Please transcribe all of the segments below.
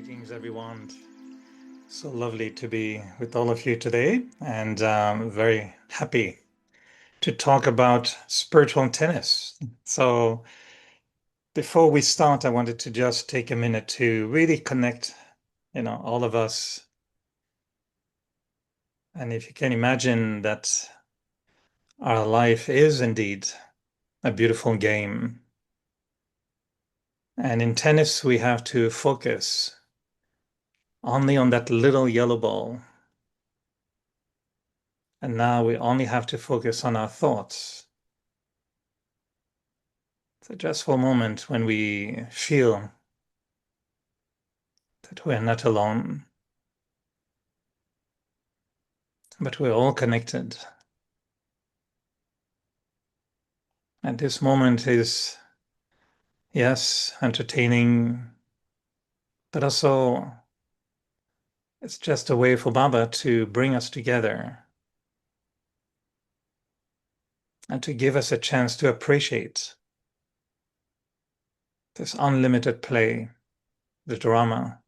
Greetings, everyone. So lovely to be with all of you today, and very happy to talk about spiritual tennis. So, before we start, I wanted to just take a minute to really connect, all of us. And if you can imagine that our life is indeed a beautiful game. And in tennis, we have to focus only on that little yellow ball. And now we only have to focus on our thoughts. So just for a moment, when we feel that we're not alone, but we're all connected. And this moment is, yes, entertaining, but also it's just a way for Baba to bring us together and to give us a chance to appreciate this unlimited play, the drama,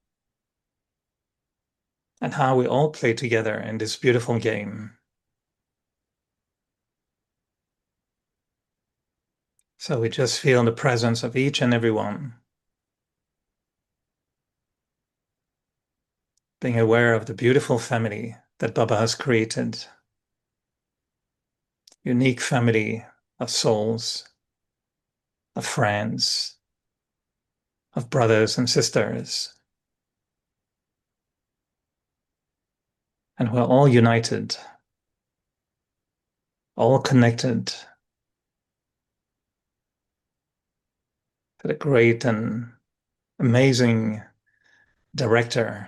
and how we all play together in this beautiful game. So we just feel the presence of each and every one, being aware of the beautiful family that Baba has created. Unique family of souls, of friends, of brothers and sisters. And we're all united, all connected to the great and amazing director.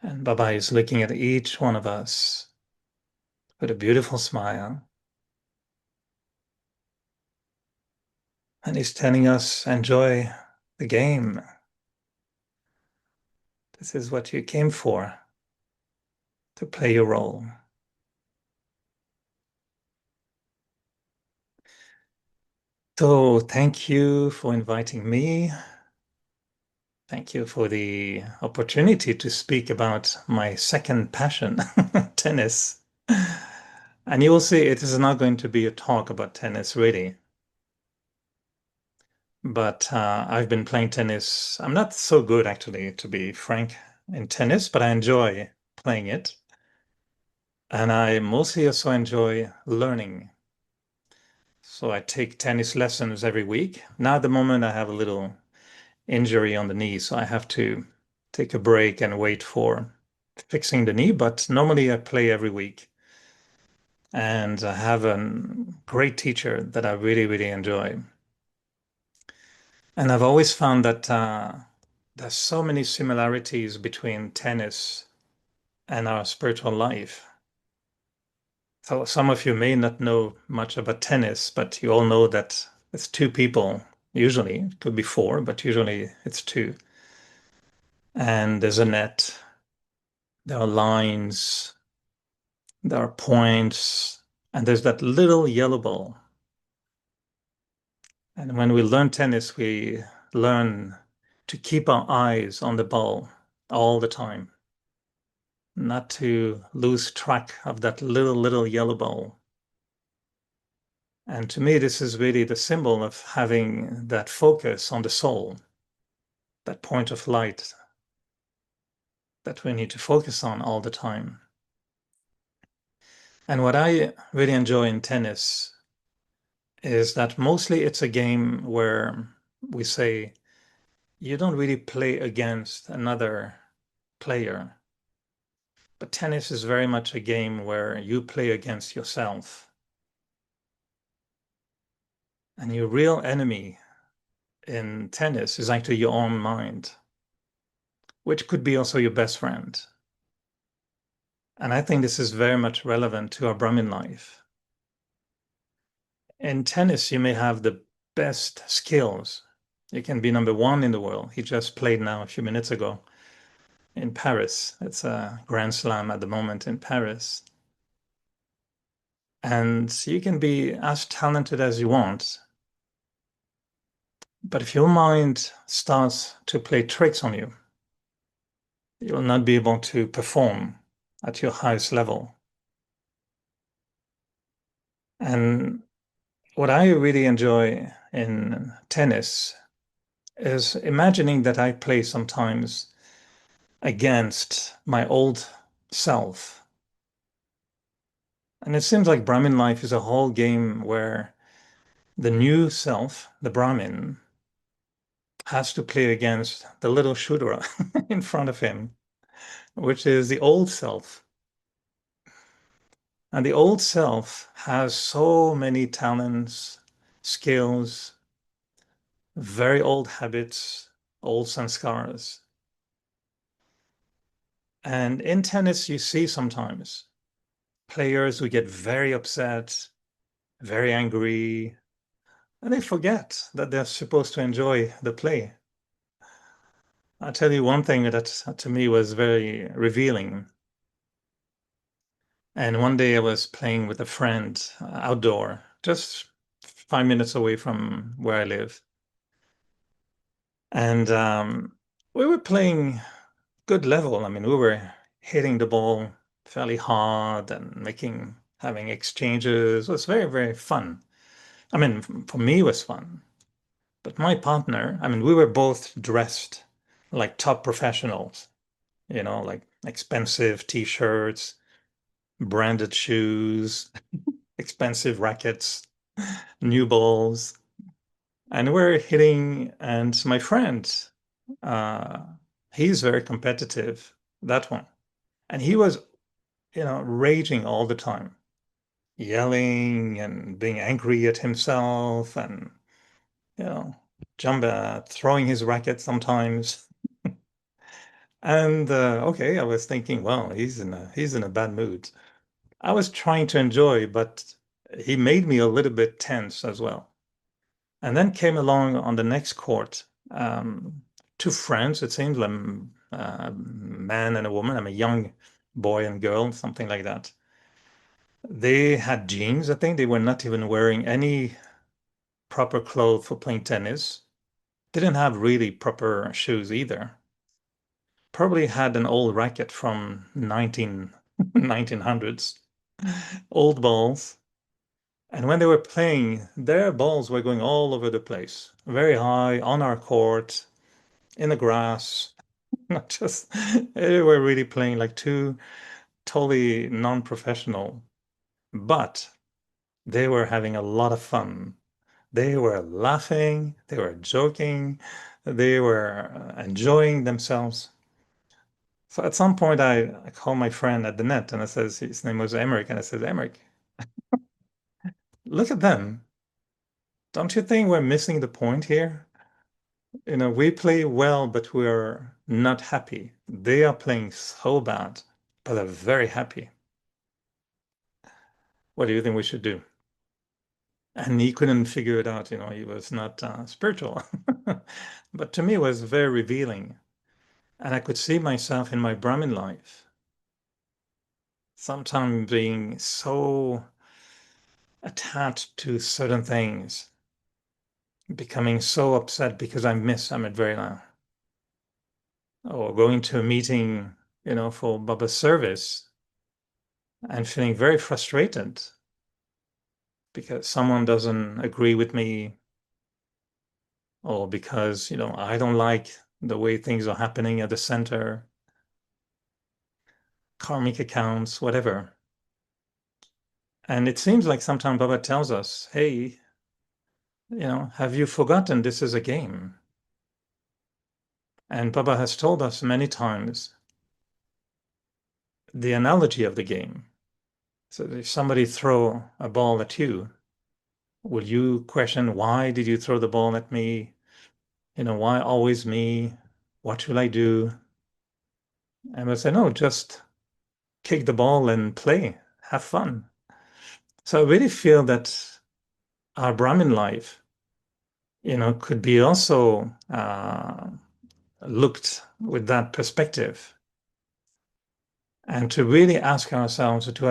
And Baba is looking at each one of us with a beautiful smile. And he's telling us, enjoy the game. This is what you came for, to play your role. So thank you for inviting me. Thank you for the opportunity to speak about my second passion, tennis. And you will see it is not going to be a talk about tennis, really. But I've been playing tennis. I'm not so good, actually, to be frank, in tennis, but I enjoy playing it. And I mostly also enjoy learning. So I take tennis lessons every week. Now, at the moment, I have a little injury on the knee, so I have to take a break and wait for fixing the knee. But normally, I play every week. And I have a great teacher that I really, really enjoy. And I've always found that there's so many similarities between tennis and our spiritual life. So some of you may not know much about tennis, but you all know that it's two people, usually. It could be four, but usually it's two. And there's a net, there are lines, there are points, and there's that little yellow ball. And when we learn tennis, we learn to keep our eyes on the ball all the time, not to lose track of that little yellow ball. And to me, this is really the symbol of having that focus on the soul, that point of light that we need to focus on all the time. And what I really enjoy in tennis is that mostly it's a game where we say you don't really play against another player. But tennis is very much a game where you play against yourself. And your real enemy in tennis is actually your own mind, which could be also your best friend. And I think this is very much relevant to our Brahmin life. In tennis, you may have the best skills. You can be number one in the world. He just played now a few minutes ago in Paris. It's a Grand Slam at the moment in Paris. And you can be as talented as you want. But if your mind starts to play tricks on you, you'll not be able to perform at your highest level. And what I really enjoy in tennis is imagining that I play sometimes against my old self. And it seems like Brahmin life is a whole game where the new self, the Brahmin, has to play against the little Shudra in front of him, which is the old self. And the old self has so many talents, skills, very old habits, old sanskaras. And in tennis, you see sometimes players who get very upset, very angry, and they forget that they're supposed to enjoy the play. I'll tell you one thing that to me was very revealing. And one day I was playing with a friend outdoor, just 5 minutes away from where I live. And we were playing good level. I mean, we were hitting the ball fairly hard and having exchanges. It was very, very fun. I mean, for me, it was fun. But my partner, I mean, we were both dressed like top professionals, like expensive t-shirts, branded shoes, expensive rackets, new balls. And we're hitting, and my friend, uh, he's very competitive, that one. And he was, raging all the time, yelling and being angry at himself and, you know, throwing his racket sometimes. And okay, I was thinking, well, he's in a bad mood. I was trying to enjoy, but he made me a little bit tense as well. And then came along on the next court, two friends, it seems, like a man and a woman. I'm a young boy and girl, something like that. They had jeans, I think. They were not even wearing any proper clothes for playing tennis. They didn't have really proper shoes either. Probably had an old racket from 1900s, old balls. And when they were playing, their balls were going all over the place, very high on our court, in the grass. Not just, they were really playing like two totally non-professional, but they were having a lot of fun. They were laughing, they were joking, they were enjoying themselves. So at some point, I called my friend at the net and I says, his name was Emmerich, and I said, Emmerich, look at them. Don't you think we're missing the point here? We play well, but we're not happy. They are playing so bad, but they're very happy. What do you think we should do? And he couldn't figure it out. He was not spiritual. But to me, it was very revealing. And I could see myself in my Brahmin life, sometimes being so attached to certain things, becoming so upset because I miss Amit Verna, or going to a meeting, for Baba's service and feeling very frustrated because someone doesn't agree with me, or because, I don't like the way things are happening at the center, karmic accounts, whatever. And it seems like sometimes Baba tells us, hey, have you forgotten this is a game? And Baba has told us many times the analogy of the game. So if somebody throw a ball at you, will you question, why did you throw the ball at me? Why always me? What should I do? And I say, no, just kick the ball and play, have fun. So I really feel that our Brahmin life, could be also looked with that perspective, and to really ask ourselves to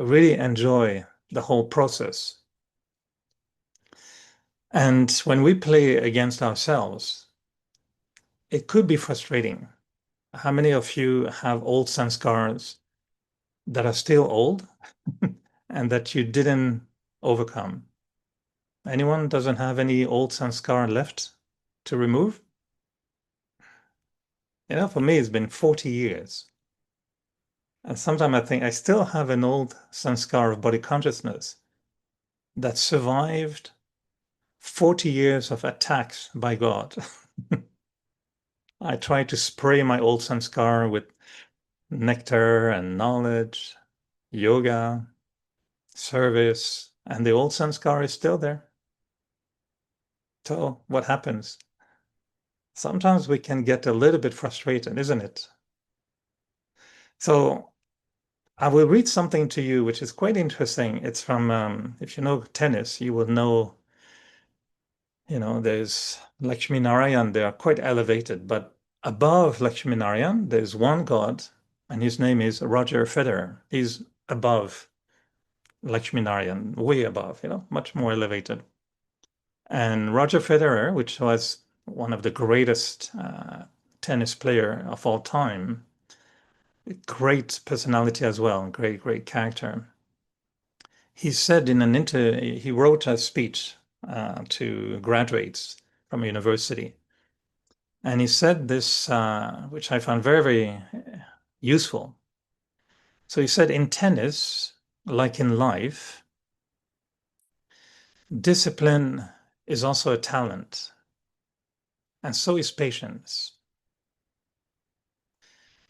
really enjoy the whole process. And when we play against ourselves, it could be frustrating. How many of you have old sanskars that are still old and that you didn't overcome? Anyone doesn't have any old sanskar left to remove? For me, it's been 40 years. And sometimes I think I still have an old sanskar of body consciousness that survived 40 years of attacks by God. I try to spray my old sanskar with nectar and knowledge, yoga, service, and the old sanskar is still there. So what happens? Sometimes we can get a little bit frustrated, isn't it? So I will read something to you, which is quite interesting. It's from, if you know tennis, you will know, there's Lakshmi Narayan. They are quite elevated, but above Lakshmi Narayan, there's one god, and his name is Roger Federer. He's above Lakshmi Narayan, way above, much more elevated. And Roger Federer, which was one of the greatest tennis player of all time, great personality as well, great, great character. He said he wrote a speech to graduates from a university. And he said this, which I found very, very useful. So he said, in tennis, like in life, discipline is also a talent, and so is patience.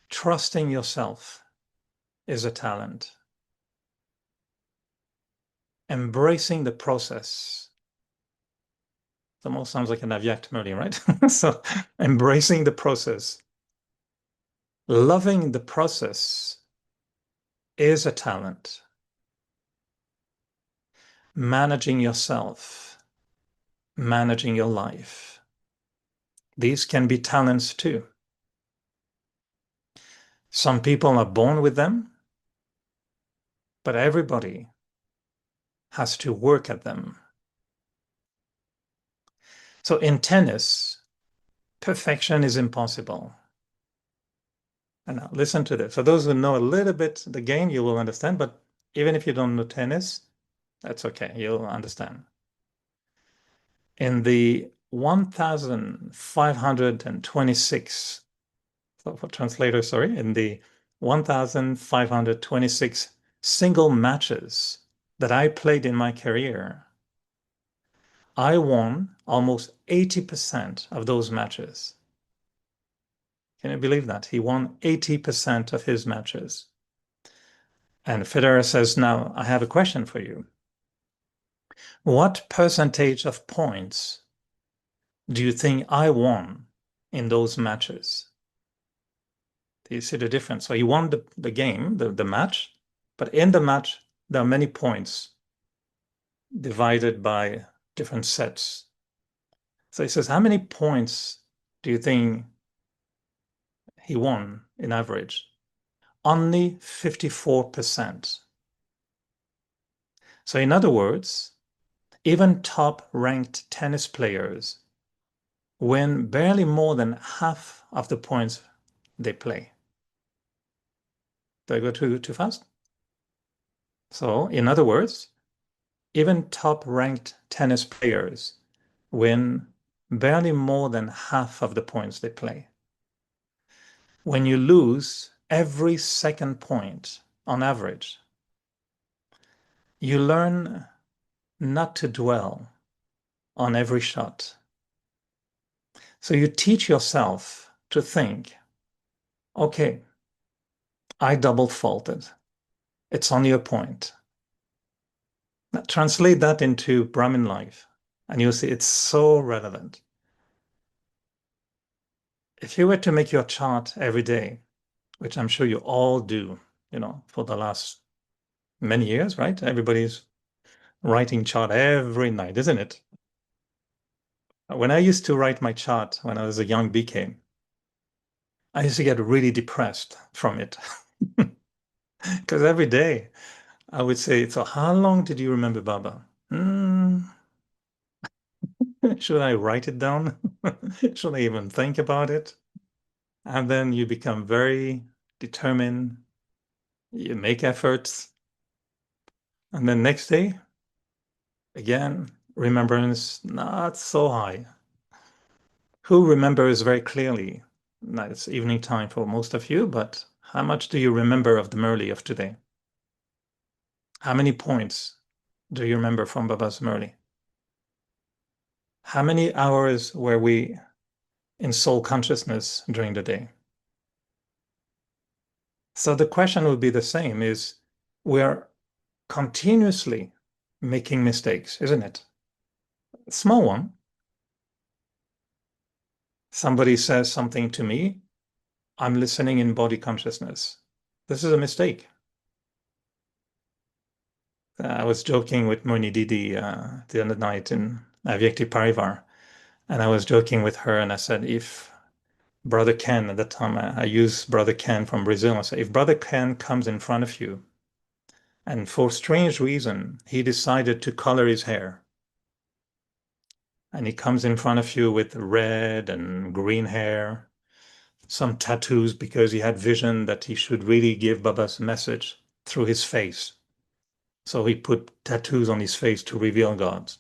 Trusting yourself is a talent. Embracing the process. It almost sounds like an avyakt right? So embracing the process. Loving the process is a talent. Managing yourself, managing your life. These can be talents too. Some people are born with them, but everybody has to work at them. So in tennis, perfection is impossible. And now listen to this. For those who know a little bit the game, you will understand, but even if you don't know tennis, that's okay. You'll understand. In the 1526, so for translator, sorry, in the 1526 single matches that I played in my career, I won almost 80% of those matches. Can you believe that? He won 80% of his matches. And Federer says, now, I have a question for you. What percentage of points do you think I won in those matches? Do you see the difference? So he won the game, the match, but in the match, there are many points divided by different sets. So he says, how many points do you think he won in average? Only 54%. So in other words, even top-ranked tennis players win barely more than half of the points they play. Did I go too fast? So in other words, even top-ranked tennis players win barely more than half of the points they play. When you lose every second point on average, you learn not to dwell on every shot. So you teach yourself to think, okay, I double faulted. It's only a point. Now, translate that into Brahmin life, and you'll see it's so relevant. If you were to make your chart every day, which I'm sure you all do, for the last many years, right? Everybody's writing chart every night, isn't it? When I used to write my chart when I was a young BK, I used to get really depressed from it. Because every day I would say, so how long did you remember Baba? Should I write it down? Should I even think about it? And then you become very determined. You make efforts. And then next day, again, remembrance not so high. Who remembers very clearly? Now it's evening time for most of you, but how much do you remember of the Murli of today? How many points do you remember from Baba's Murli? How many hours were we in soul consciousness during the day? So the question would be the same, is we are continuously making mistakes, isn't it? Small one. Somebody says something to me, I'm listening in body consciousness. This is a mistake. I was joking with Moni Didi the other night in Avyakti Parivar, and I was joking with her, and I said, if Brother Ken, at that time I used Brother Ken from Brazil, I said, if Brother Ken comes in front of you, and for strange reason, he decided to color his hair, and he comes in front of you with red and green hair, some tattoos because he had vision that he should really give Baba's message through his face. So he put tattoos on his face to reveal God.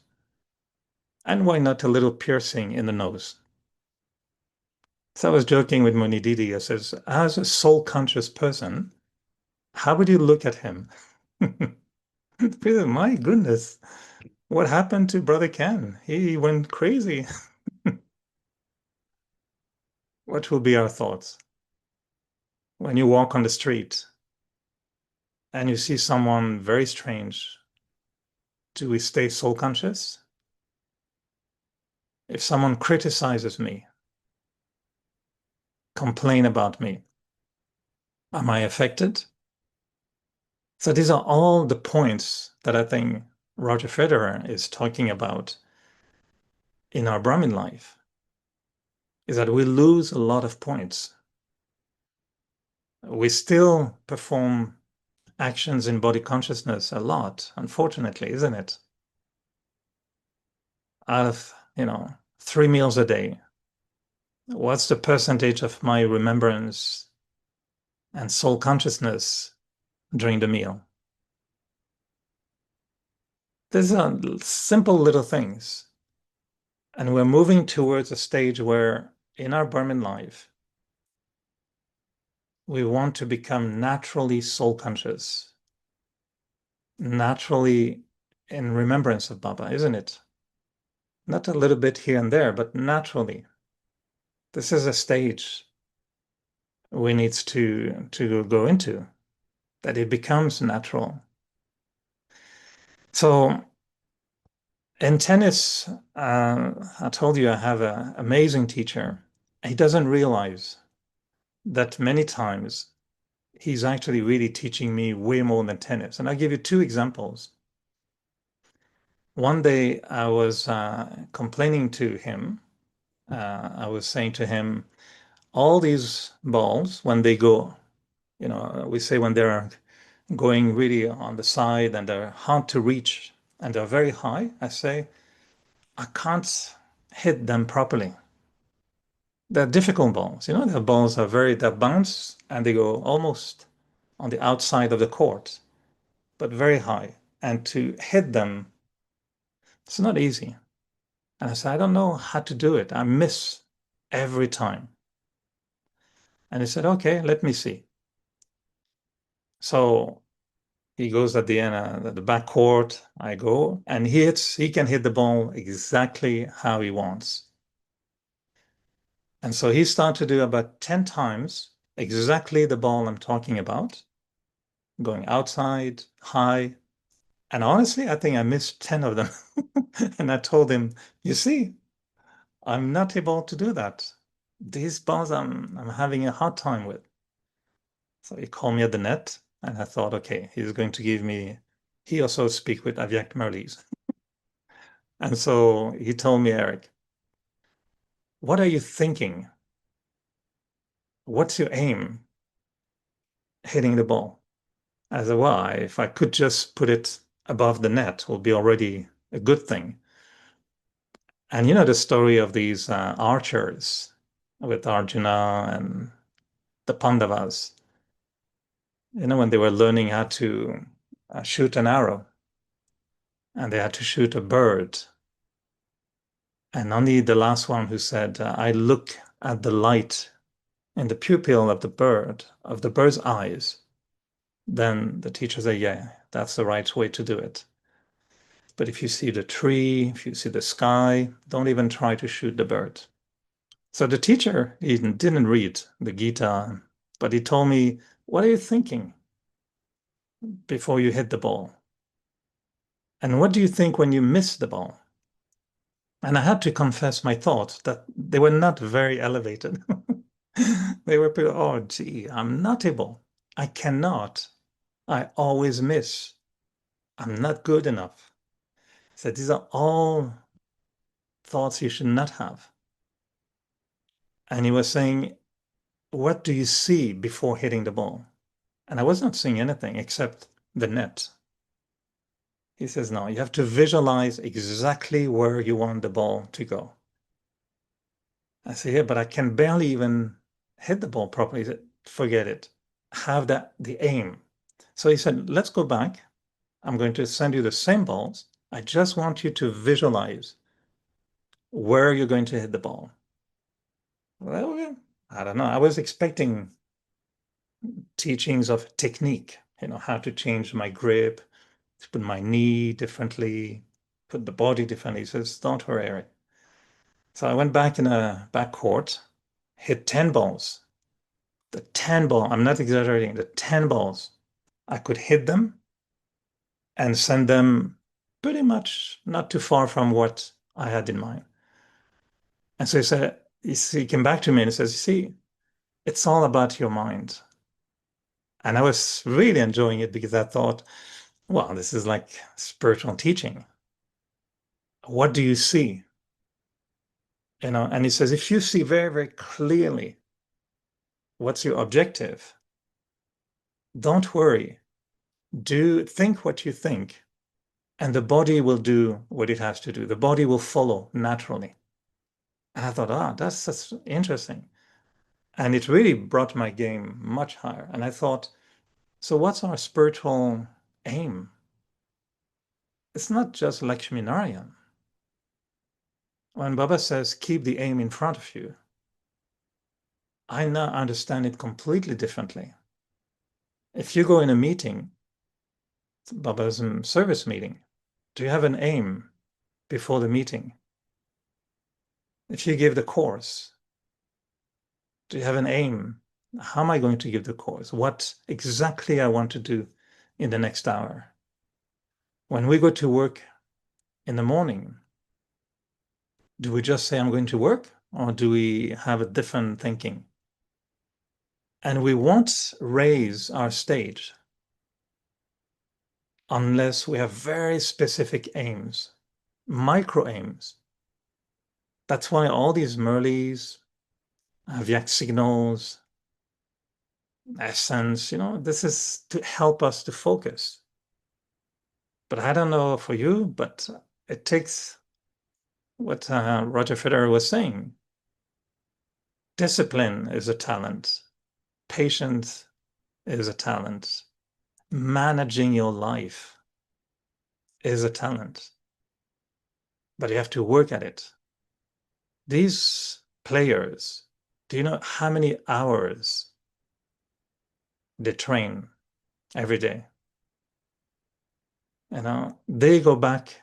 And why not a little piercing in the nose? So I was joking with Moni Didi. I says, as a soul conscious person, how would you look at him? My goodness, what happened to Brother Ken? He went crazy. What will be our thoughts when you walk on the street and you see someone very strange? Do we stay soul conscious? If someone criticizes me, complain about me, am I affected? So these are all the points that I think Roger Federer is talking about in our Brahmin life, is that we lose a lot of points. We still perform actions in body consciousness a lot, unfortunately, isn't it? Out of, 3 meals a day, what's the percentage of my remembrance and soul consciousness during the meal? These are simple little things. And we're moving towards a stage where in our Burman life, we want to become naturally soul conscious, naturally in remembrance of Baba, isn't it? Not a little bit here and there, but naturally. This is a stage we need to go into, that it becomes natural. So in tennis, I told you I have an amazing teacher. He doesn't realize that many times he's actually really teaching me way more than tennis. And I'll give you two examples. One day I was complaining to him. I was saying to him, all these balls, when they go, we say when they're going really on the side and they're hard to reach and they're very high, I say, I can't hit them properly. They're difficult balls. The balls are they bounce and they go almost on the outside of the court, but very high. And to hit them, it's not easy. And I said, I don't know how to do it. I miss every time. And he said, okay, let me see. So he goes at the end, at the back court, I go, and he can hit the ball exactly how he wants. And so he started to do about 10 times exactly the ball I'm talking about, going outside, high. And honestly, I think I missed 10 of them. And I told him, you see, I'm not able to do that. These balls I'm having a hard time with. So he called me at the net, and I thought, okay, he's going to give me. He also speak with Avyak Merlis. And so he told me, Eric, what are you thinking? What's your aim hitting the ball? I said, well, if I could just put it above the net, will be already a good thing. And you know the story of these archers with Arjuna and the Pandavas, you know, when they were learning how to shoot an arrow and they had to shoot a bird. And only the last one who said, I look at the light in the pupil of the bird's eyes, then the teacher said, yeah, that's the right way to do it. But if you see the tree, if you see the sky, don't even try to shoot the bird. So the teacher even didn't read the Gita, but he told me, what are you thinking before you hit the ball? And what do you think when you miss the ball? And I had to confess my thoughts that they were not very elevated. They were pretty, oh, gee, I'm not able. I cannot. I always miss. I'm not good enough. So these are all thoughts you should not have. And he was saying, what do you see before hitting the ball? And I was not seeing anything except the net. He says, no, you have to visualize exactly where you want the ball to go. I say, yeah, but I can barely even hit the ball properly. He said, forget it. Have the aim. So he said, let's go back. I'm going to send you the same balls. I just want you to visualize where you're going to hit the ball. Well, yeah, I don't know. I was expecting teachings of technique, you know, how to change my grip, to put my knee differently, put the body differently. He says, don't worry, Eric. So I went back in a back court, hit 10 balls. The 10 ball, I'm not exaggerating, the 10 balls, I could hit them and send them pretty much not too far from what I had in mind. And so he said, he came back to me and he says, you see, it's all about your mind. And I was really enjoying it because I thought, well, this is like spiritual teaching. What do you see? You know, and he says, if you see very, very clearly what's your objective, don't worry. Do think what you think, and the body will do what it has to do. The body will follow naturally. And I thought, that's interesting. And it really brought my game much higher. And I thought, so what's our spiritual aim? It's not just Lakshmi Narayan. When Baba says, keep the aim in front of you, I now understand it completely differently. If you go in a meeting, Baba's service meeting, do you have an aim before the meeting? If you give the course, do you have an aim? How am I going to give the course? What exactly I want to do in the next hour? When we go to work in the morning, do we just say, I'm going to work? Or do we have a different thinking? And we won't raise our stage unless we have very specific aims, micro aims. That's why all these Murlis, Vyak signals, essence, you know, this is to help us to focus. But I don't know for you, but it takes what Roger Federer was saying. Discipline is a talent. Patience is a talent. Managing your life is a talent. But you have to work at it. These players, do you know how many hours they train every day? You know, they go back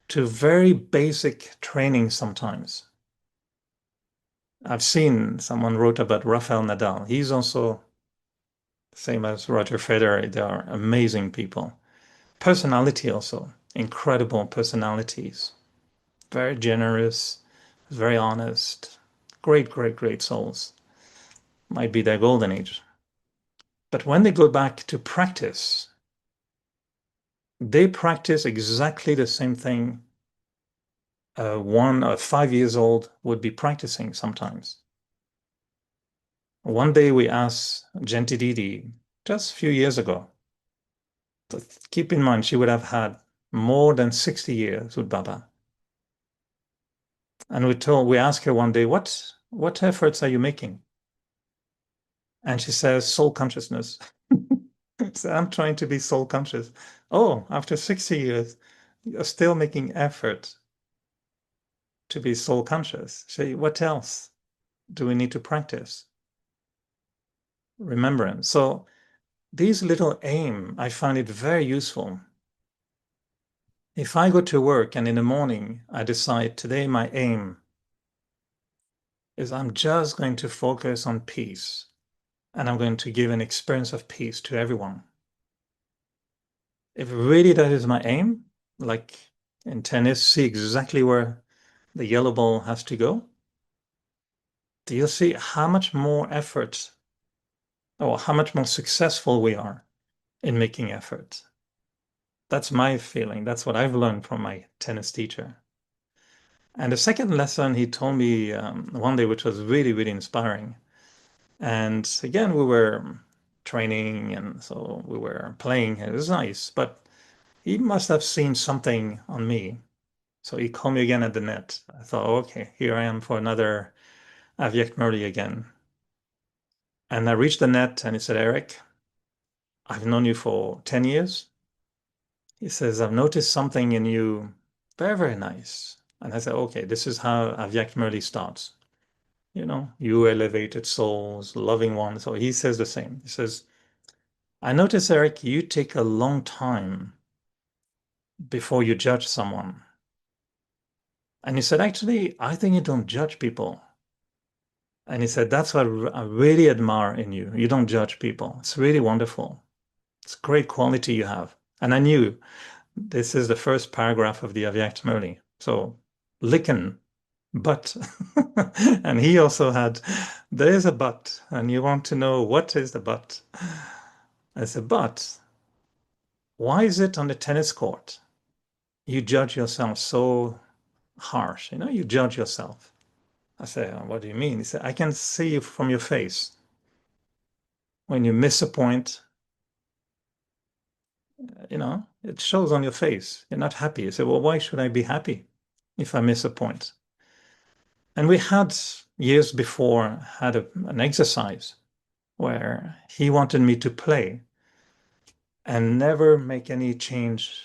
to very basic training sometimes. I've seen someone wrote about Rafael Nadal. He's also same as Roger Federer. They are amazing people. Personality also, incredible personalities. Very generous, very honest. Great, great, great souls. Might be their golden age. But when they go back to practice, they practice exactly the same thing 1 or 5 years old would be practicing sometimes. One day we asked Genti Didi, just a few years ago, keep in mind she would have had more than 60 years with Baba. And we asked her one day, what efforts are you making? And she says, soul consciousness. So I'm trying to be soul conscious. Oh, after 60 years, you're still making effort to be soul conscious. So what else do we need to practice? Remembrance. So these little aim, I find it very useful. If I go to work and in the morning I decide today my aim is I'm just going to focus on peace and I'm going to give an experience of peace to everyone. If really that is my aim, like in tennis, see exactly where the yellow ball has to go, do you see how much more effort or how much more successful we are in making effort? That's my feeling. That's what I've learned from my tennis teacher. And the second lesson he told me one day, which was really, really inspiring. And again, we were training and so we were playing. It was nice, but he must have seen something on me. So he called me again at the net. I thought, okay, here I am for another Aviek Murray again. And I reached the net and he said, Eric, I've known you for 10 years. He says, I've noticed something in you very, very nice. And I said, okay, this is how Aviek Murray starts. You elevated souls, loving ones. So he says the same. He says, I notice, Eric, you take a long time before you judge someone. And he said, actually, I think you don't judge people. And he said, that's what I really admire in you. You don't judge people. It's really wonderful. It's a great quality you have. And I knew this is the first paragraph of the Avyaktamurli. So, Licken, but. And he also had, there is a but. And you want to know what is the but? I said, but why is it on the tennis court? You judge yourself so harsh. You judge yourself. I say, what do you mean? He said, I can see from your face when you miss a point, it shows on your face. You're not happy. You say, well, why should I be happy if I miss a point? And we had years before had an exercise where he wanted me to play and never make any change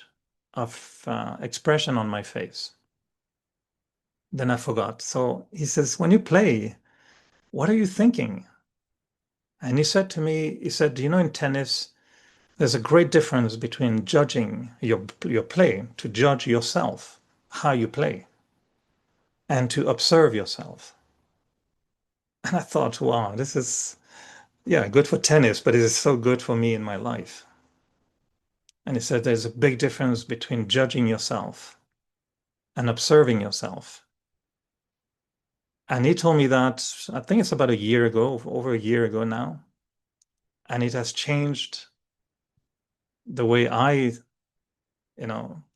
of expression on my face. Then I forgot. So he says, when you play, what are you thinking? And he said to me, do you know in tennis, there's a great difference between judging your play, to judge yourself, how you play, and to observe yourself. And I thought, wow, this is, yeah, good for tennis, but it is so good for me in my life. And he said there's a big difference between judging yourself and observing yourself. And he told me that, I think it's about a year ago, over a year ago now. And it has changed the way I,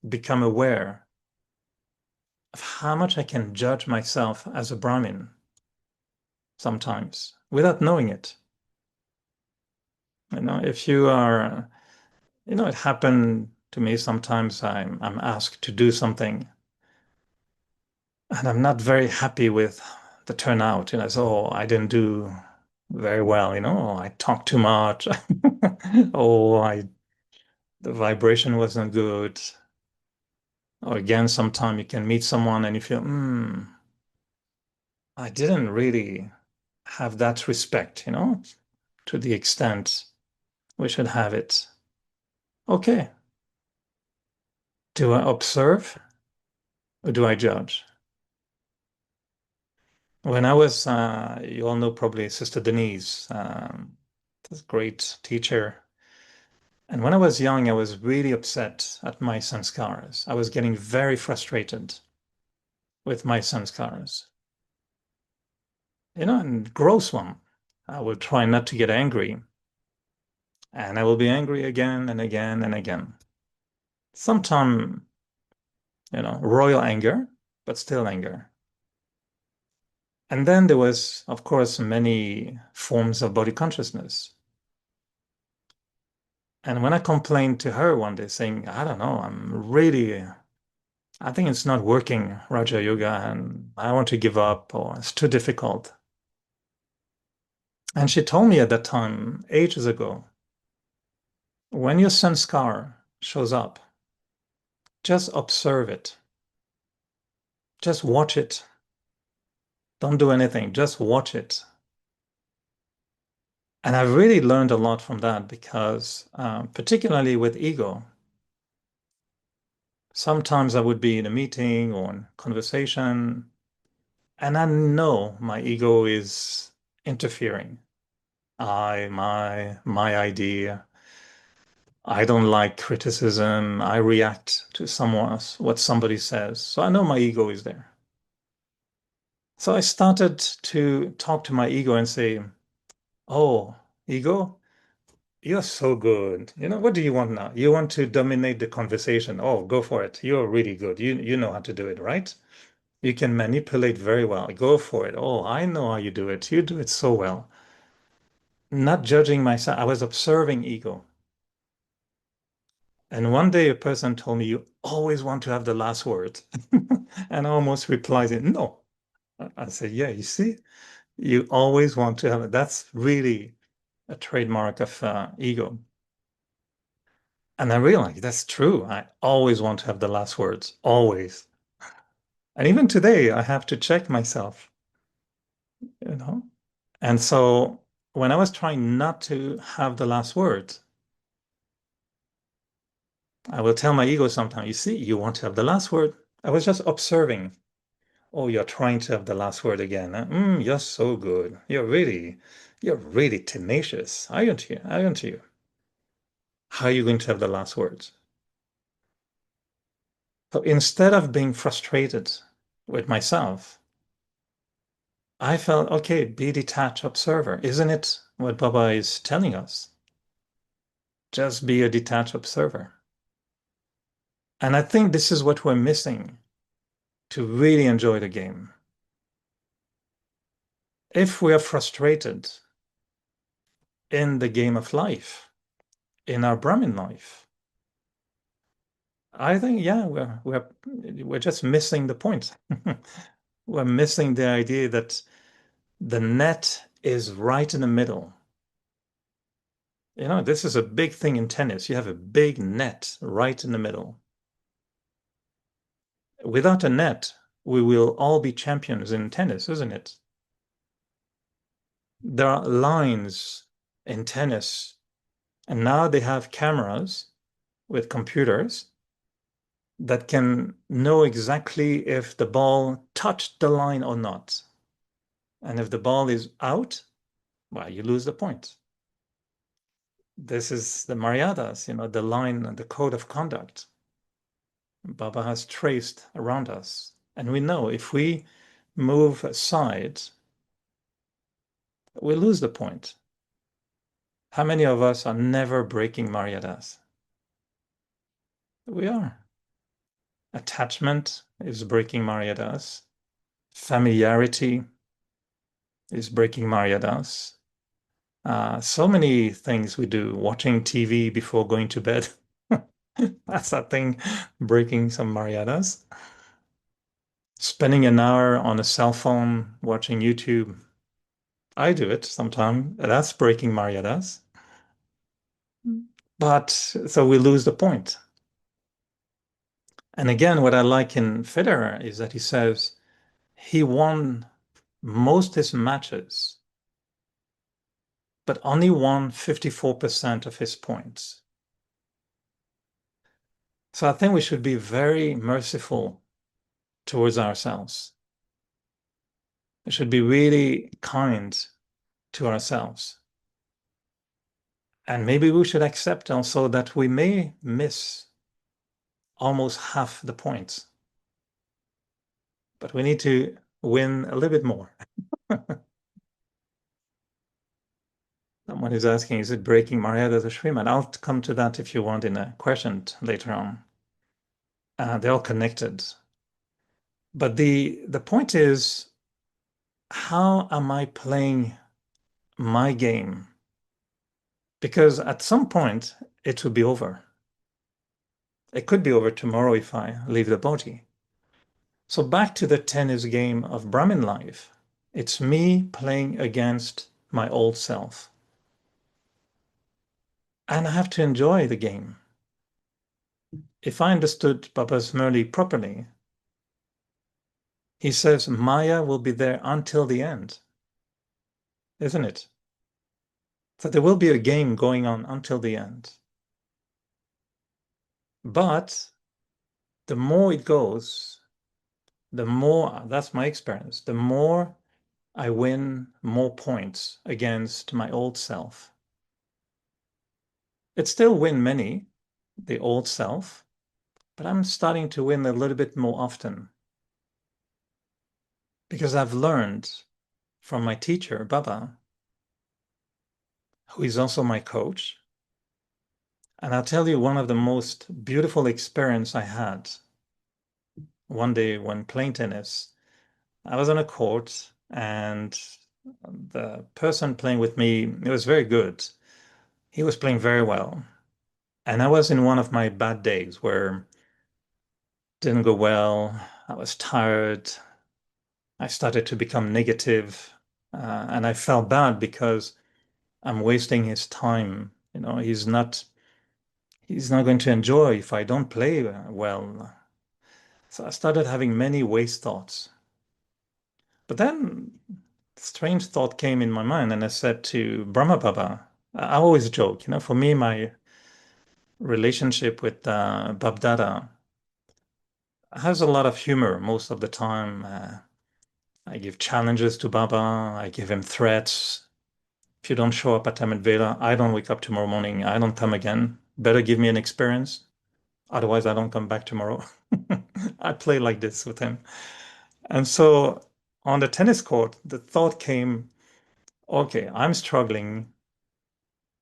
become aware of how much I can judge myself as a Brahmin sometimes without knowing it. If you are, it happened to me sometimes I'm asked to do something and I'm not very happy with the turnout. So I didn't do very well, I talked too much. Oh, the vibration wasn't good. Or again, sometimes you can meet someone and you feel, I didn't really have that respect, to the extent we should have it. Okay. Do I observe or do I judge? When I was, you all know probably Sister Denise, this great teacher. And when I was young, I was really upset at my sanskars. I was getting very frustrated with my sanskars. And gross one. I will try not to get angry. And I will be angry again and again and again. Sometimes, royal anger, but still anger. And then there was, of course, many forms of body consciousness. And when I complained to her one day saying, I don't know, I'm really I think it's not working, Raja Yoga, and I want to give up, or it's too difficult. And she told me at that time, ages ago, when your sanskar shows up, just observe it. Just watch it. Don't do anything. Just watch it. And I've really learned a lot from that because, particularly with ego, sometimes I would be in a meeting or in conversation, and I know my ego is interfering. My idea. I don't like criticism. I react to someone what somebody says. So I know my ego is there. So I started to talk to my ego and say, "Oh, ego, you're so good. What do you want now? You want to dominate the conversation. Oh, go for it. You're really good. You know how to do it, right? You can manipulate very well. Go for it. Oh, I know how you do it. You do it so well." Not judging myself, I was observing ego. And one day a person told me, "You always want to have the last word." And I almost replied, "No." I said, "Yeah, you see, you always want to have it." That's really a trademark of ego. And I realized that's true. I always want to have the last words, always. And even today, I have to check myself, you know? And so when I was trying not to have the last words, I will tell my ego sometimes, "You see, you want to have the last word." I was just observing. "Oh, you're trying to have the last word again. Huh? You're so good. You're really tenacious, aren't you? Aren't you? How are you going to have the last words?" So instead of being frustrated with myself, I felt, okay, be detached observer. Isn't it what Baba is telling us? Just be a detached observer. And I think this is what we're missing to really enjoy the game. If we are frustrated in the game of life, in our Brahmin life, I think, yeah, we're just missing the point. We're missing the idea that the net is right in the middle. This is a big thing in tennis. You have a big net right in the middle. Without a net, we will all be champions in tennis, isn't it? There are lines in tennis, and now they have cameras with computers that can know exactly if the ball touched the line or not. And if the ball is out, well, you lose the point. This is the Maryadas, the line, the code of conduct Baba has traced around us. And we know if we move aside, we lose the point. How many of us are never breaking Maryadas? We are. Attachment is breaking Maryadas. Familiarity is breaking Maryadas. So many things we do, watching TV before going to bed. That's that thing, breaking some Maryadas. Spending an hour on a cell phone watching YouTube. I do it sometimes. That's breaking Maryadas. But so we lose the point. And again, what I like in Federer is that he says he won most his matches, but only won 54% of his points. So I think we should be very merciful towards ourselves. We should be really kind to ourselves. And maybe we should accept also that we may miss almost half the points, but we need to win a little bit more. Someone is asking, is it breaking Marietta the Shriman? I'll come to that if you want in a question later on. They're all connected. But the point is, how am I playing my game? Because at some point, it will be over. It could be over tomorrow if I leave the body. So back to the tennis game of Brahmin life. It's me playing against my old self. And I have to enjoy the game. If I understood Papa's Murli properly, he says Maya will be there until the end, isn't it? So there will be a game going on until the end. But the more it goes, the more, that's my experience, the more I win more points against my old self. It still win many, the old self, but I'm starting to win a little bit more often because I've learned from my teacher, Baba, who is also my coach. And I'll tell you one of the most beautiful experience I had one day when playing tennis. I was on a court and the person playing with me, it was very good. He was playing very well. And I was in one of my bad days where didn't go well. I was tired. I started to become negative, and I felt bad because I'm wasting his time. You know, he's not going to enjoy if I don't play well. So I started having many waste thoughts. But then a strange thought came in my mind, and I said to Brahma Baba, I always joke, you know, for me, my relationship with Babdada has a lot of humor most of the time. I give challenges to Baba, I give him threats. If you don't show up at time and Veda, I don't wake up tomorrow morning. I don't come again. Better give me an experience. Otherwise, I don't come back tomorrow. I play like this with him. And so on the tennis court, the thought came, okay, I'm struggling.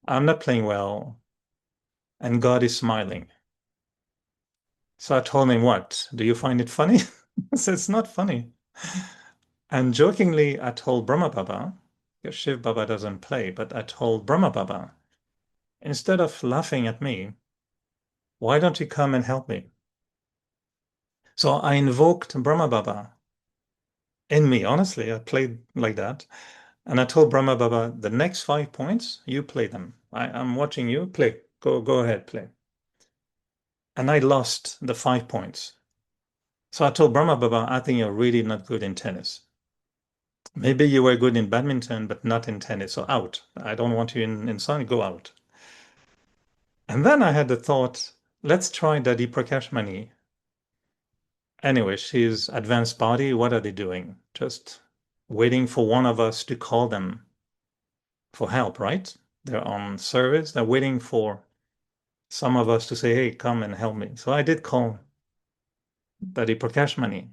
I'm not playing well. And God is smiling. So I told him, what? Do you find it funny? I said, it's not funny. And jokingly, I told Brahma Baba, because Shiv Baba doesn't play, but I told Brahma Baba, instead of laughing at me, why don't you come and help me? So I invoked Brahma Baba in me. Honestly, I played like that. And I told Brahma Baba, the next 5 points, you play them. I'm watching you play. Go ahead, play. And I lost the 5 points. So I told Brahma Baba, I think you're really not good in tennis. Maybe you were good in badminton, but not in tennis. So out. I don't want you inside. Go out. And then I had the thought, let's try Dadi Prakashmani. Anyway, she's advanced body. What are they doing? Just waiting for one of us to call them for help, right? They're on service. They're waiting for some of us to say, hey, come and help me. So I did call Dadi Prakashmani.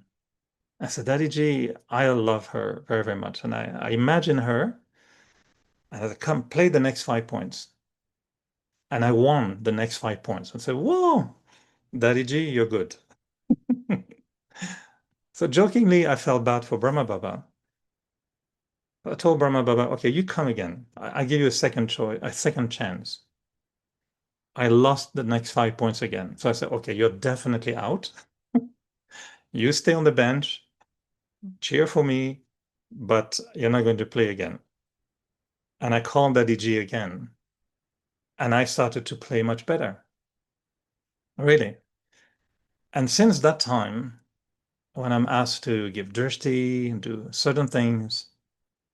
I said, Daddy G, I love her very, very much. And I imagine her, and I said, come play the next 5 points. And I won the next 5 points. I said, whoa, Daddy G, you're good. So jokingly, I felt bad for Brahma Baba. I told Brahma Baba, okay, you come again. I give you a second choice, a second chance. I lost the next 5 points again. So I said, okay, you're definitely out. You stay on the bench, cheer for me, but you're not going to play again. And I called Daddy G again. And I started to play much better. Really. And since that time, when I'm asked to give drishti and do certain things,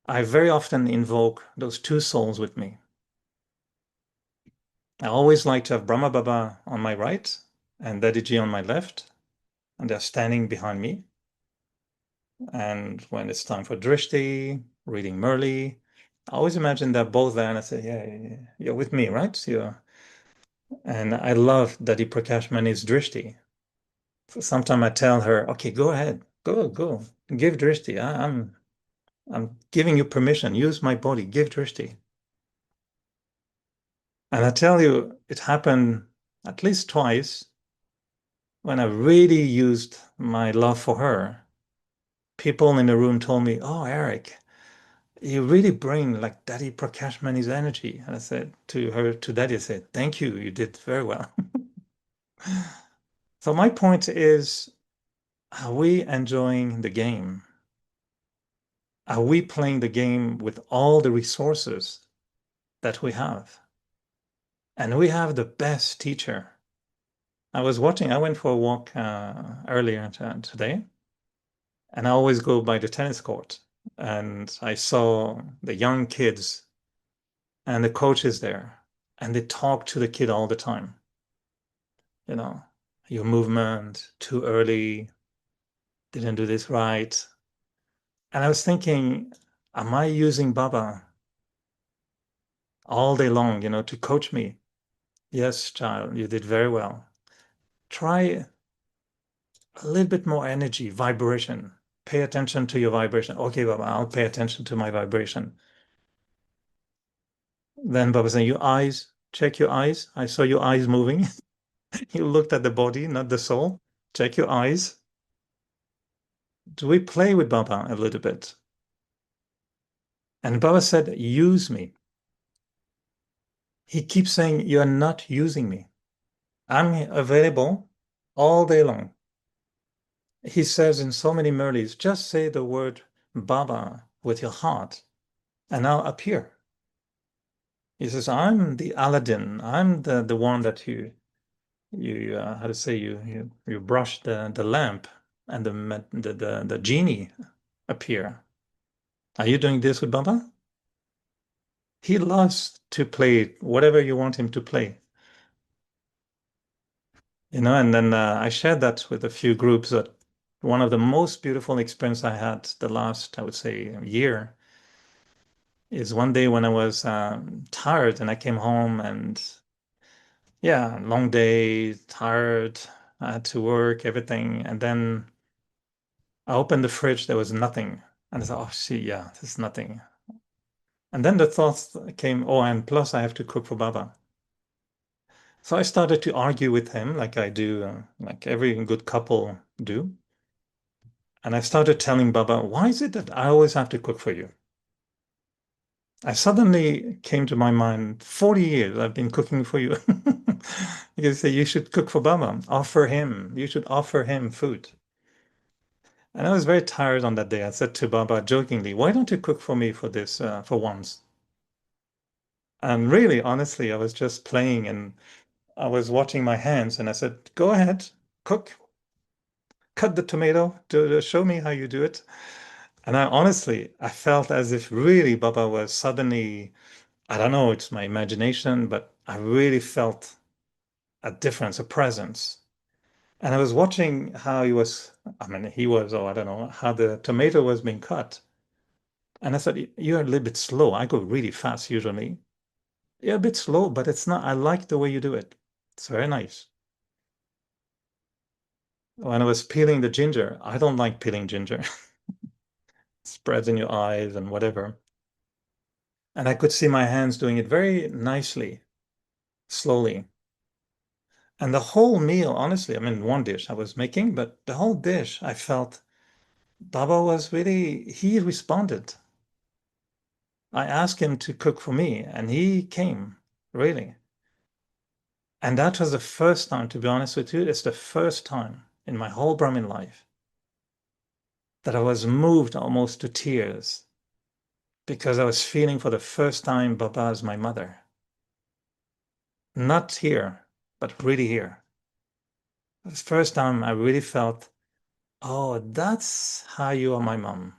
I very often invoke those two souls with me. I always like to have Brahma Baba on my right and Dadiji on my left, and they're standing behind me. And when it's time for drishti, reading Murli, I always imagine they're both there, and I say, yeah, you're with me, right? And I love Dadi Prakash Mani's drishti. So sometimes I tell her, okay, go ahead, go, give drishti. I'm giving you permission. Use my body, give drishti. And I tell you, it happened at least twice when I really used my love for her. People in the room told me, oh, Eric, you really bring like Daddy Prakashmani's energy. And I said to her, to Daddy, I said, thank you, you did very well. So my point is, Are we enjoying the game? Are we playing the game with all the resources that we have? And we have the best teacher. I went for a walk earlier today, and I always go by the tennis court. And I saw the young kids and the coaches there, and they talk to the kid all the time. You know, your movement, too early, didn't do this right. And I was thinking, am I using Baba all day long, to coach me? Yes, child, you did very well. Try a little bit more energy, vibration. Pay attention to your vibration. Okay, Baba, I'll pay attention to my vibration. Then Baba saying, your eyes, check your eyes. I saw your eyes moving. You looked at the body, not the soul. Check your eyes. Do we play with Baba a little bit? And Baba said, use me. He keeps saying, you're not using me. I'm available all day long. He says in so many murlis, just say the word Baba with your heart, and I'll appear. He says, I'm the Aladdin. I'm the one that you how to say you brush the lamp and the genie appear. Are you doing this with Baba? He loves to play whatever you want him to play. And then I shared that with a few groups that one of the most beautiful experience I had the last, I would say, year is one day when I was tired and I came home and yeah, long day, tired. I had to work, everything. And then I opened the fridge, there was nothing. And I thought, oh, see, yeah, there's nothing. And then the thoughts came, oh, and plus I have to cook for Baba. So I started to argue with him like I do, like every good couple do. And I started telling Baba, why is it that I always have to cook for you? I suddenly came to my mind, 40 years I've been cooking for you. You say you should cook for Baba, offer him, you should offer him food. And I was very tired on that day. I said to Baba jokingly, why don't you cook for me for this, for once? And really, honestly, I was just playing and I was watching my hands and I said, go ahead, cook, cut the tomato, show me how you do it. And I felt as if really Baba was suddenly, I don't know, it's my imagination, but I really felt a difference, a presence. And I was watching how I mean, oh, I don't know, how the tomato was being cut. And I said, you're a little bit slow. I go really fast usually. You're a bit slow, but it's not, I like the way you do it. It's very nice. When I was peeling the ginger, I don't like peeling ginger. Spreads in your eyes and whatever. And I could see my hands doing it very nicely, slowly. And the whole meal, honestly, I mean, one dish I was making, but the whole dish, I felt Baba was really, he responded. I asked him to cook for me, and he came, really. And that was the first time, to be honest with you, it's the first time in my whole Brahmin life that I was moved almost to tears because I was feeling for the first time Baba as my mother. Not here, but really here. The first time I really felt, oh, that's how you are my mom.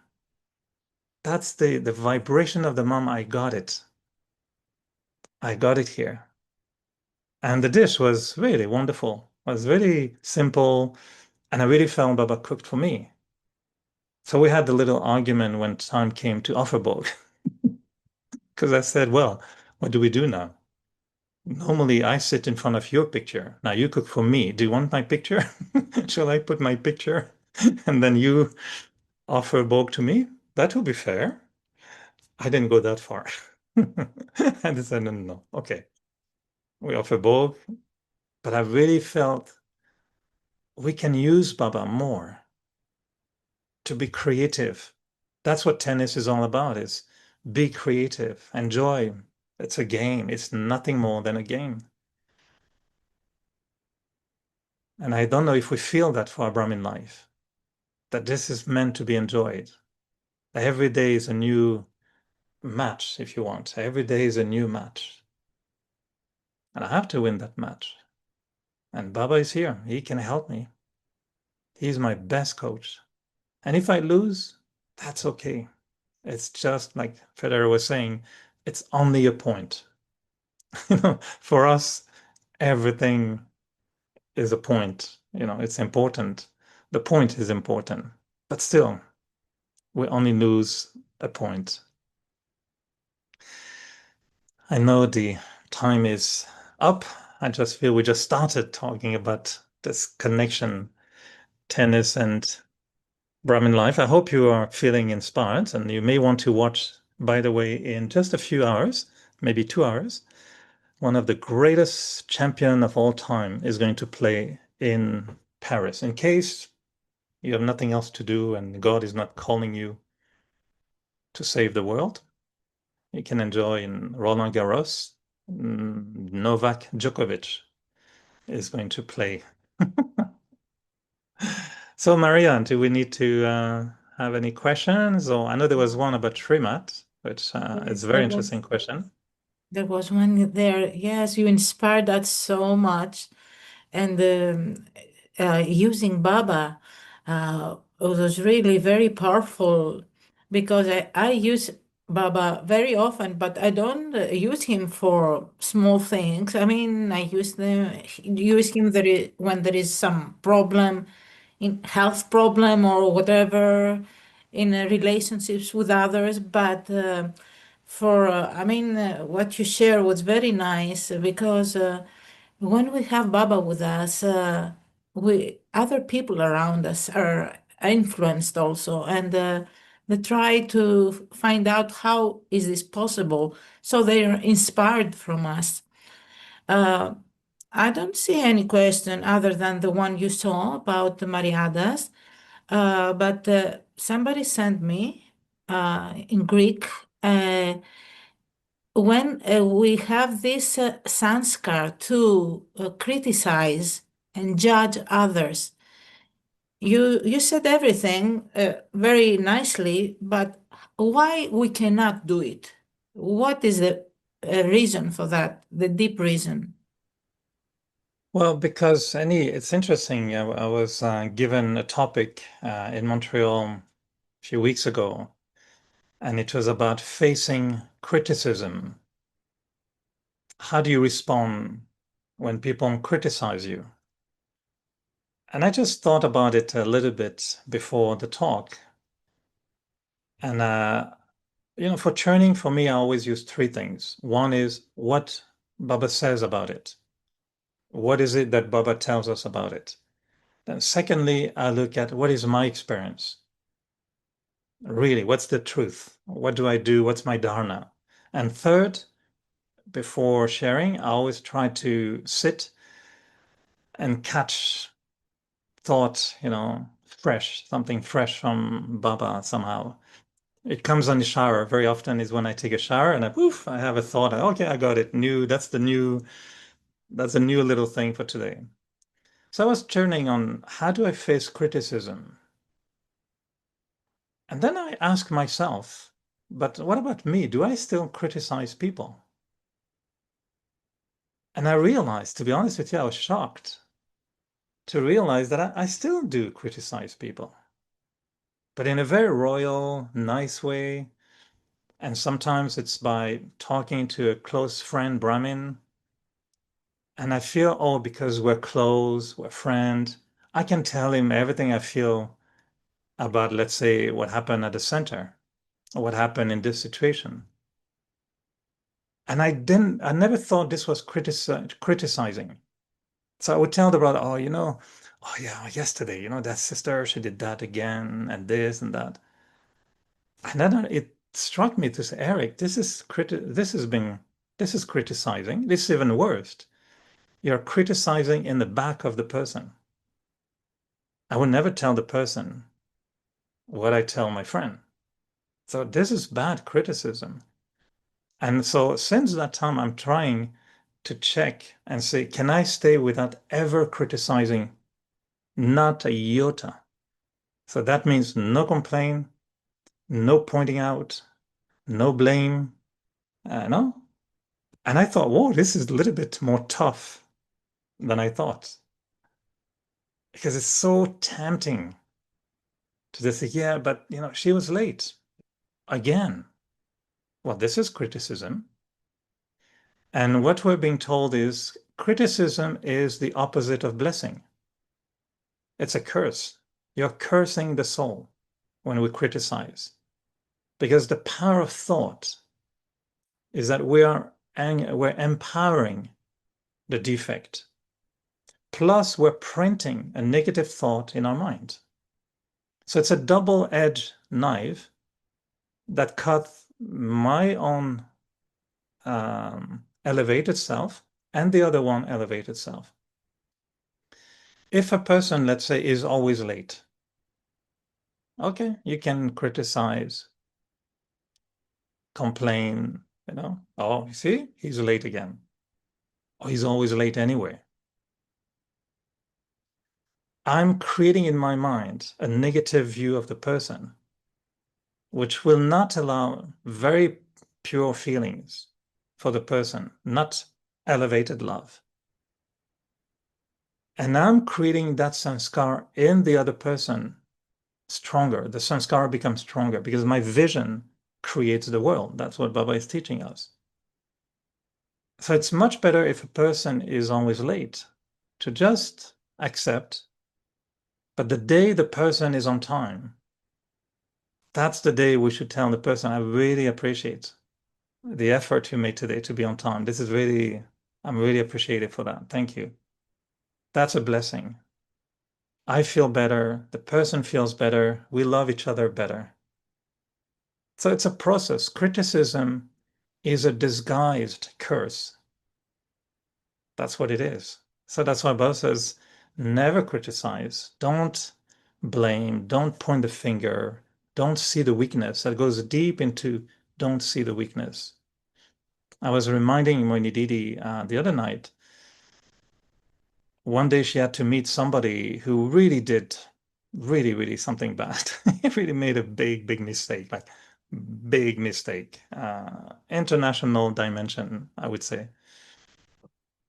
That's the vibration of the mom. I got it. I got it here. And the dish was really wonderful. It was really simple. And I really felt Baba cooked for me. So we had the little argument when time came to offer book. Because I said, well, what do we do now? Normally I sit in front of your picture. Now you cook for me. Do you want my picture? Shall I put my picture? And then you offer book to me? That will be fair. I didn't go that far. I said, no, no, no. Okay. We offer both, but I really felt we can use Baba more to be creative. That's what tennis is all about, is be creative, enjoy. It's a game. It's nothing more than a game. And I don't know if we feel that for our Brahmin life. that this is meant to be enjoyed. Every day is a new match, if you want. Every day is a new match. And I have to win that match. And Baba is here. He can help me. He's my best coach. And if I lose, that's okay. It's just like Federer was saying, it's only a point. For us, everything is a point. It's important. The point is important. But still, we only lose a point. I know the time is up. I just feel we just started talking about this connection, tennis and Brahmin life. I hope you are feeling inspired, and you may want to watch, by the way, in just a few hours, maybe 2 hours, one of the greatest champion of all time is going to play in Paris. In case you have nothing else to do and God is not calling you to save the world, you can enjoy in Roland Garros. Novak Djokovic is going to play. So, Marianne, do we need to have any questions? Or I know there was one about Trimat, which is Yes, a very interesting question. there was one there. Yes, you inspired us so much. And using Baba was really very powerful because I use Baba very often, but I don't use him for small things. I mean, I use him when there is some problem, in health problem or whatever, in relationships with others. But I mean, what you share was very nice because. When we have Baba with us, we other people around us are influenced also, and they try to find out how is this possible. So they are inspired from us. Uh, I don't see any question other than the one you saw about the Mariadas, but somebody sent me in Greek. When we have this sanskar to criticize and judge others, you said everything very nicely, but why we cannot do it? What is the reason for that? The deep reason? Well, because it's interesting. I was given a topic in Montreal a few weeks ago, and it was about facing criticism. How do you respond when people criticize you? And I just thought about it a little bit before the talk. And, for churning, for me, I always use three things. One is what Baba says about it. What is it that Baba tells us about it? Then, secondly, I look at what is my experience? Really, what's the truth? What do I do? What's my dharna? And third, before sharing, I always try to sit and catch thought, fresh, something fresh from Baba somehow. It comes on the shower. Very often is when I take a shower and I have a thought. Okay, I got it. That's a new little thing for today. So I was turning on how do I face criticism? And then I ask myself, but what about me? Do I still criticize people? And I realized, to be honest with you, I was shocked to realize that I still do criticize people, but in a very royal, nice way. And sometimes it's by talking to a close friend, Brahmin. And I feel, oh, because we're close, we're friends, I can tell him everything I feel about, let's say, what happened at the center or what happened in this situation. And I never thought this was criticizing. So I would tell the brother, oh, oh yeah, yesterday, that sister, she did that again, and this and that. And then it struck me to say, Eric, this is criticizing. This is even worse. You're criticizing in the back of the person. I would never tell the person what I tell my friend. So this is bad criticism. And so since that time, I'm trying to check and say, can I stay without ever criticizing? Not a iota. So that means no complaint, no pointing out, no blame, no. And I thought, whoa, this is a little bit more tough than I thought. Because it's so tempting to just say, yeah, but she was late again. Well, this is criticism. And what we're being told is criticism is the opposite of blessing. It's a curse. You're cursing the soul when we criticize. Because the power of thought is that we're empowering the defect. Plus, we're printing a negative thought in our mind. So it's a double-edged knife that cuts my own elevated self and the other one elevated self. If a person, let's say, is always late, okay, you can criticize, complain, oh, you see, he's late again. Oh, he's always late anyway. I'm creating in my mind a negative view of the person, which will not allow very pure feelings for the person, not elevated love. And I'm creating that sanskar in the other person stronger. The sanskara becomes stronger because my vision creates the world. That's what Baba is teaching us. So it's much better if a person is always late to just accept. But the day the person is on time, that's the day we should tell the person, I really appreciate the effort you made today to be on time. I'm really appreciative for that. Thank you. That's a blessing. I feel better. The person feels better. We love each other better. So it's a process. Criticism is a disguised curse. That's what it is. So that's why Baba says, never criticize. Don't blame. Don't point the finger. Don't see the weakness. That goes deep into don't see the weakness. I was reminding Moini Didi the other night. One day she had to meet somebody who really did really something bad. He really made a big mistake, like big mistake. International dimension, I would say.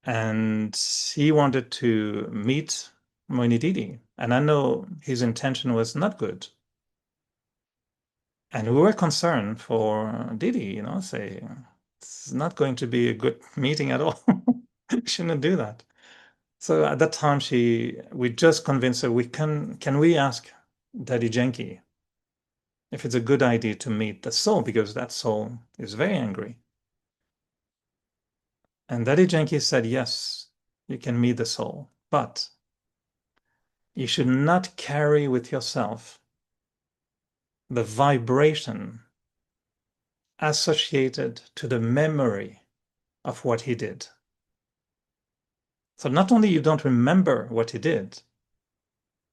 And he wanted to meet Moini Didi. And I know his intention was not good. And we were concerned for Didi, say, it's not going to be a good meeting at all. Shouldn't do that. So at that time, we just convinced her, can we ask Daddy Genki if it's a good idea to meet the soul, because that soul is very angry. And Daddy Genki said, yes, you can meet the soul, but you should not carry with yourself the vibration associated to the memory of what he did. So not only you don't remember what he did,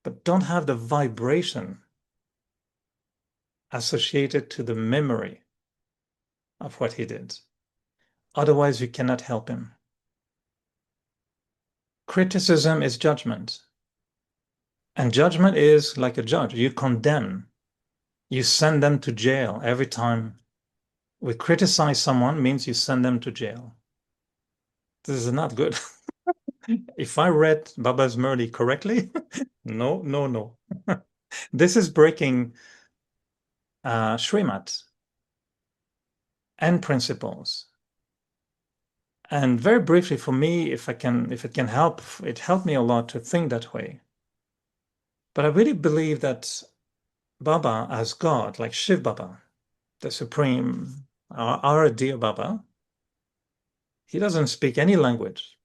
but don't have the vibration associated to the memory of what he did. Otherwise, you cannot help him. Criticism is judgment. And judgment is like a judge. You condemn. You send them to jail every time we criticize someone means you send them to jail. This is not good. If I read Baba's Murli correctly, no. This is breaking Srimat and principles. And very briefly for me, if it can help, it helped me a lot to think that way. But I really believe that Baba as God, like Shiv Baba, the Supreme, our dear Baba, he doesn't speak any language,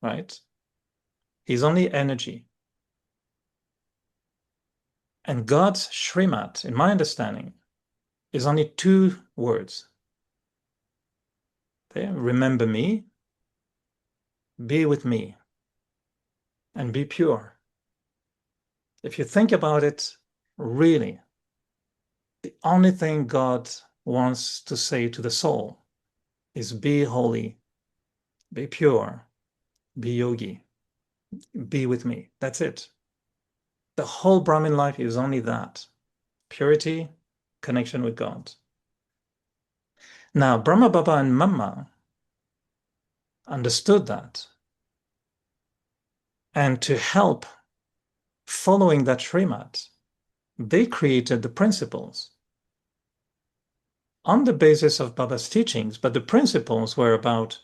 right? He's only energy. And God's Shrimat, in my understanding, is only two words. Okay? Remember me, be with me, and be pure. If you think about it, really, the only thing God wants to say to the soul is be holy, be pure, be yogi, be with me. That's it. The whole Brahmin life is only that: purity, connection with God. Now, Brahma Baba and Mama understood that. And to help following that Srimat, they created the principles on the basis of Baba's teachings, but the principles were about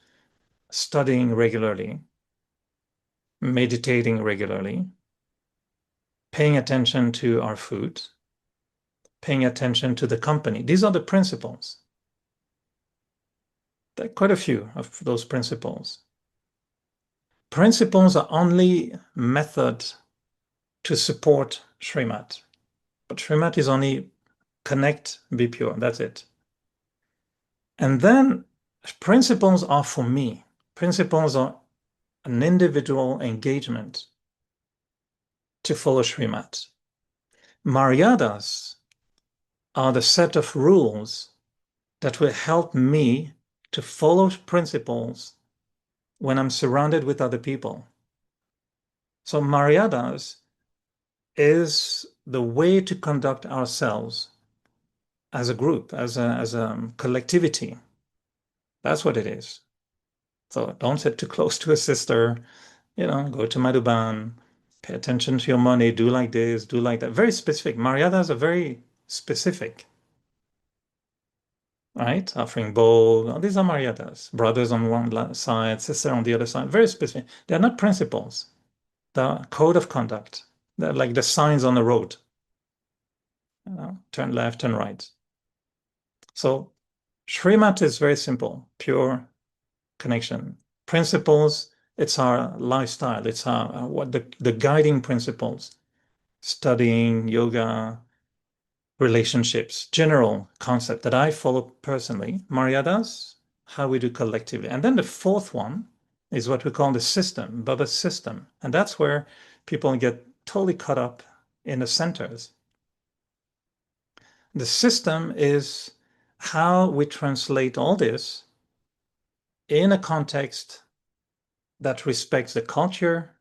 studying regularly, meditating regularly, paying attention to our food, paying attention to the company. These are the principles. There are quite a few of those principles. Principles are only method to support Srimat. But Srimat is only connect, be pure. That's it. And then principles are for me. Principles are an individual engagement to follow Srimat. Maryadas are the set of rules that will help me to follow principles when I'm surrounded with other people. So Maryadas is the way to conduct ourselves as a group, as a collectivity. That's what it is. So don't sit too close to a sister, go to Madhuban, pay attention to your money, do like this, do like that. Very specific. Maryadas are very specific, right? Offering bowl. These are Maryadas. Brothers on one side, sister on the other side. Very specific. They're not principles. They're code of conduct. They're like the signs on the road. Turn left, turn right. So Srimat is very simple, pure connection. Principles, it's our lifestyle. It's our what the guiding principles. Studying, yoga, relationships, general concept that I follow personally. Maryadas, how we do collectively. And then the fourth one is what we call the system, Baba's system. And that's where people get totally caught up in the centers. The system is how we translate all this in a context that respects the culture,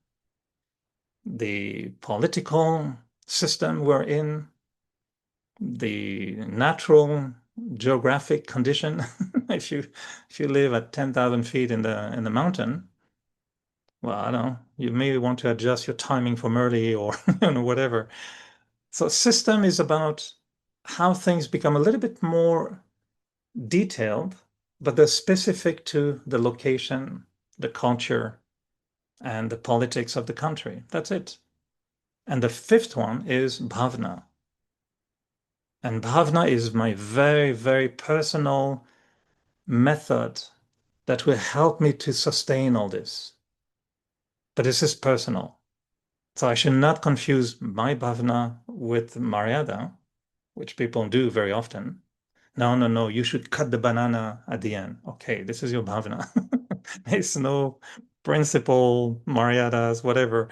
the political system we're in, the natural geographic condition. If you live at 10,000 feet in the mountain, well, I don't know, you may want to adjust your timing from early or whatever. So system is about how things become a little bit more detailed, but they're specific to the location, the culture, and the politics of the country. That's it. And the fifth one is bhavna. And bhavna is my very, very personal method that will help me to sustain all this. But this is personal. So I should not confuse my bhavna with Maryada, which people do very often. No, no, no, you should cut the banana at the end. Okay, this is your bhavna. There's no principle, Maryadas, whatever.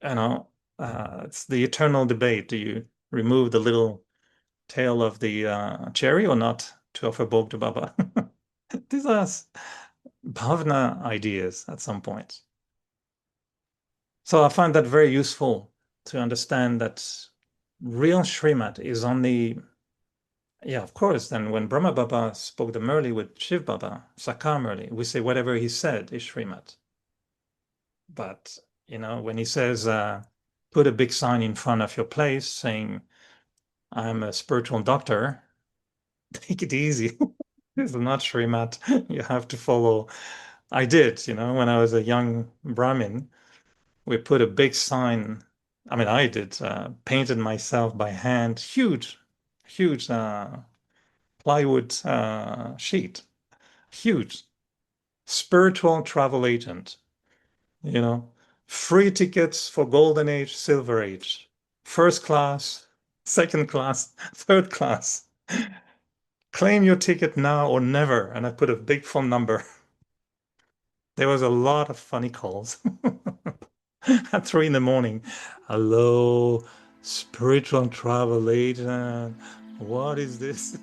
It's the eternal debate. Do you remove the little tail of the cherry or not to offer bhog to Baba? These are bhavna ideas at some point. So I find that very useful to understand that real Srimat is only, yeah, of course. Then when Brahma Baba spoke the Murli with Shiv Baba, Sakar Murli, we say whatever he said is Srimat. But, when he says, put a big sign in front of your place saying, I'm a spiritual doctor, take it easy. This is not Srimat. You have to follow. I did, when I was a young Brahmin, we put a big sign. I mean, I did, painted myself by hand, huge, huge plywood sheet, huge. Spiritual travel agent, you know, free tickets for Golden Age, Silver Age, first class, second class, third class. Claim your ticket now or never. And I put a big phone number. There was a lot of funny calls at 3 in the morning. Hello, spiritual travel agent. What is this?